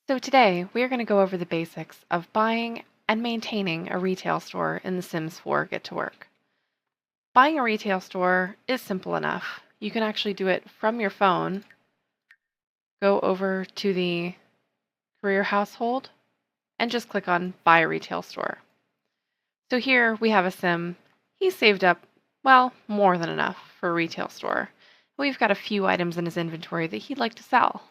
So today we are going to go over the basics of buying and maintaining a retail store in The Sims 4 Get to Work. Buying a retail store is simple enough. You can actually do it from your phone. Go over to the career household and just click on Buy a Retail Store. So here we have a Sim. He's saved up, well, more than enough for a retail store. We've got a few items in his inventory that he'd like to sell.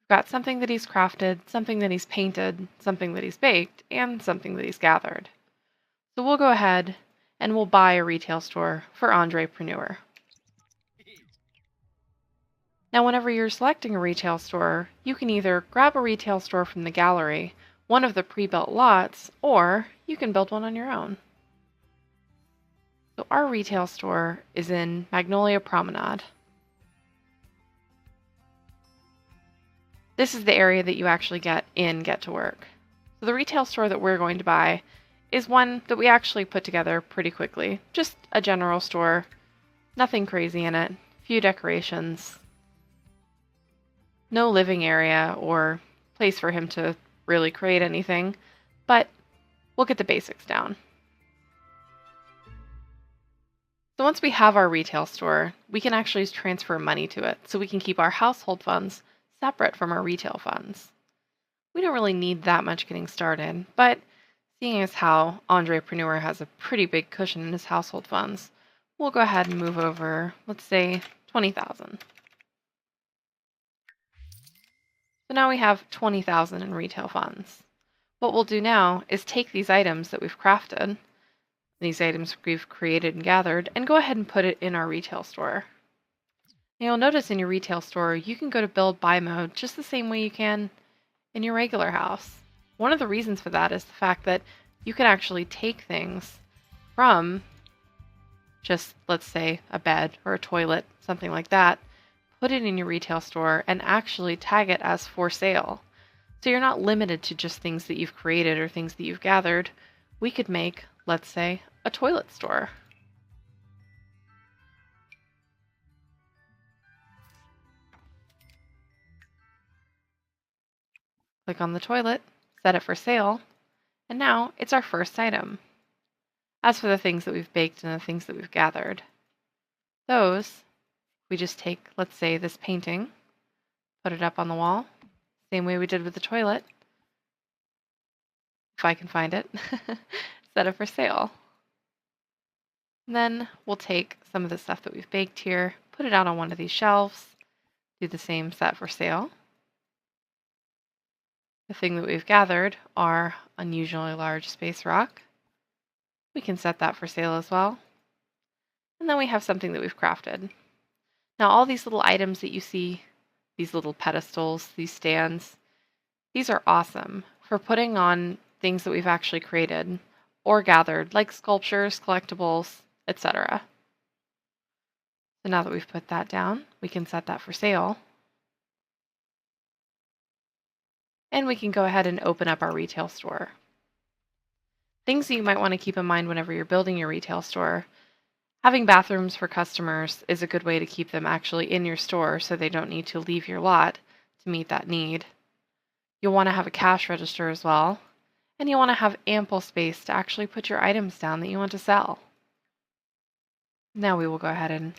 We've got something that he's crafted, something that he's painted, something that he's baked, and something that he's gathered. So we'll go ahead and we'll buy a retail store for Entrepreneur. Now, whenever you're selecting a retail store, you can either grab a retail store from the gallery, one of the pre-built lots, or you can build one on your own. So our retail store is in Magnolia Promenade. This is the area that you actually get to Work. So the retail store that we're going to buy is one that we actually put together pretty quickly. Just a general store, nothing crazy in it, few decorations, no living area or place for him to really create anything, but we'll get the basics down. So once we have our retail store, we can actually transfer money to it so we can keep our household funds separate from our retail funds. We don't really need that much getting started, but seeing as how Entrepreneur has a pretty big cushion in his household funds, we'll go ahead and move over, let's say, 20,000. So now we have 20,000 in retail funds. What we'll do now is take these items that we've crafted, these items we've created and gathered, and go ahead and put it in our retail store. Now you'll notice in your retail store, you can go to build buy mode just the same way you can in your regular house. One of the reasons for that is the fact that you can actually take things from just, let's say, a bed or a toilet, something like that, put it in your retail store and actually tag it as for sale. So you're not limited to just things that you've created or things that you've gathered. We could make, let's say, a toilet store. Click on the toilet, set it for sale, and now it's our first item. As for the things that we've baked and the things that we've gathered, those, we just take, let's say, this painting, put it up on the wall, same way we did with the toilet, if I can find it, set it for sale. And then we'll take some of the stuff that we've baked here, put it out on one of these shelves, do the same, set for sale. The thing that we've gathered are unusually large space rock. We can set that for sale as well. And then we have something that we've crafted. Now all these little items that you see, these little pedestals, these stands, these are awesome for putting on things that we've actually created or gathered, like sculptures, collectibles, etc. So now that we've put that down, we can set that for sale. And we can go ahead and open up our retail store. Things that you might want to keep in mind whenever you're building your retail store. Having bathrooms for customers is a good way to keep them actually in your store so they don't need to leave your lot to meet that need. You'll want to have a cash register as well, and you want to have ample space to actually put your items down that you want to sell. Now we will go ahead and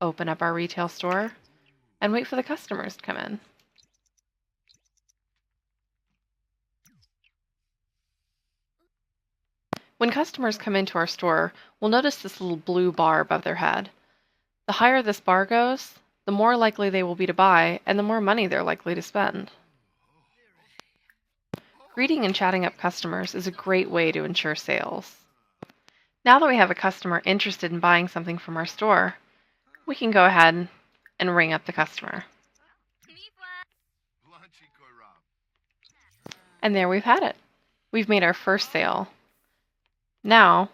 open up our retail store and wait for the customers to come in. When customers come into our store, we'll notice this little blue bar above their head. The higher this bar goes, the more likely they will be to buy, and the more money they're likely to spend. Greeting and chatting up customers is a great way to ensure sales. Now that we have a customer interested in buying something from our store, we can go ahead and ring up the customer. And there we've had it. We've made our first sale. Now,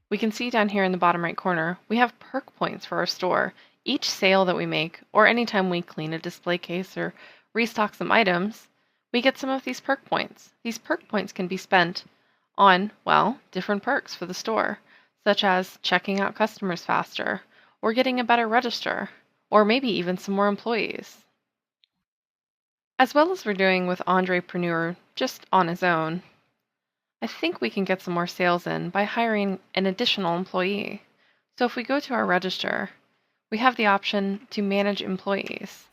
we can see down here in the bottom right corner, we have perk points for our store. Each sale that we make, or anytime we clean a display case or restock some items, we get some of these perk points. These perk points can be spent on, well, different perks for the store, such as checking out customers faster, or getting a better register, or maybe even some more employees. As well as we're doing with Entrepreneur just on his own, I think we can get some more sales in by hiring an additional employee. So if we go to our register, we have the option to manage employees.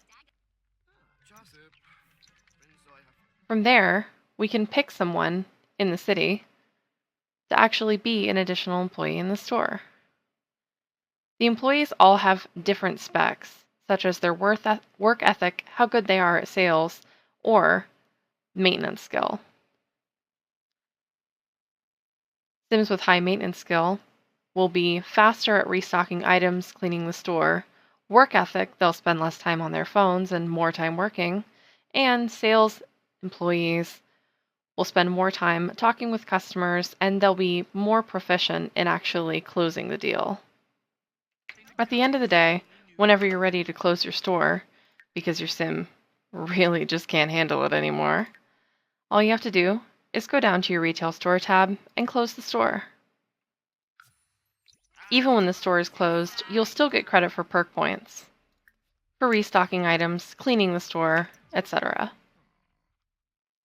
From there, we can pick someone in the city to actually be an additional employee in the store. The employees all have different specs, such as their work ethic, how good they are at sales, or maintenance skill. Sims with high maintenance skill will be faster at restocking items, cleaning the store. Work ethic, they'll spend less time on their phones and more time working. And sales employees will spend more time talking with customers, and they'll be more proficient in actually closing the deal. At the end of the day, whenever you're ready to close your store, because your sim really just can't handle it anymore, all you have to do is go down to your retail store tab and close the store. Even when the store is closed, you'll still get credit for perk points for restocking items, cleaning the store, etc.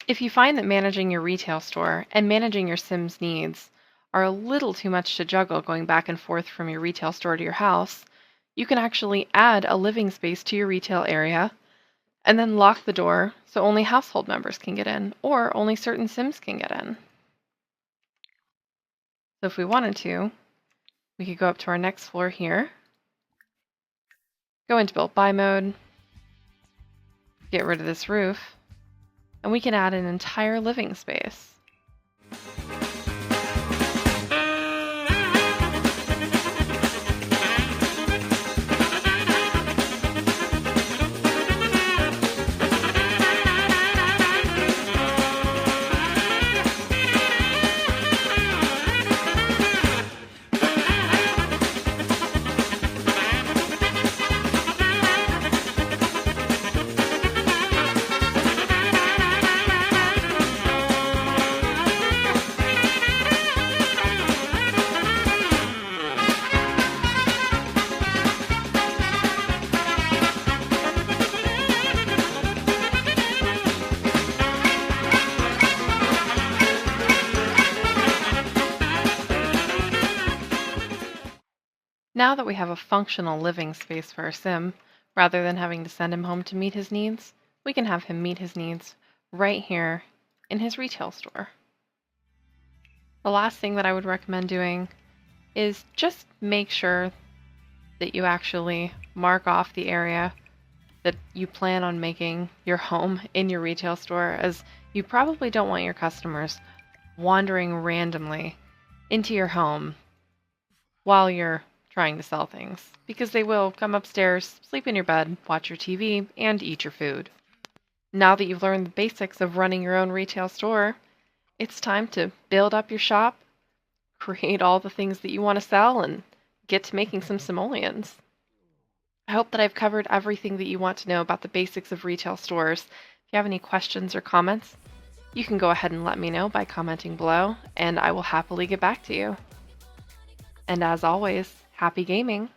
If you find that managing your retail store and managing your sim's needs are a little too much to juggle going back and forth from your retail store to your house, you can actually add a living space to your retail area and then lock the door so only household members can get in, or only certain sims can get in. So if we wanted to, we could go up to our next floor here, go into built by mode, get rid of this roof, and we can add an entire living space. Now that we have a functional living space for our sim, rather than having to send him home to meet his needs, we can have him meet his needs right here in his retail store. The last thing that I would recommend doing is just make sure that you actually mark off the area that you plan on making your home in your retail store, as you probably don't want your customers wandering randomly into your home while you're trying to sell things, because they will come upstairs, sleep in your bed, watch your TV, and eat your food. Now that you've learned the basics of running your own retail store, it's time to build up your shop, create all the things that you want to sell, and get to making some simoleons. I hope that I've covered everything that you want to know about the basics of retail stores. If you have any questions or comments, you can go ahead and let me know by commenting below, and I will happily get back to you. And as always, happy gaming!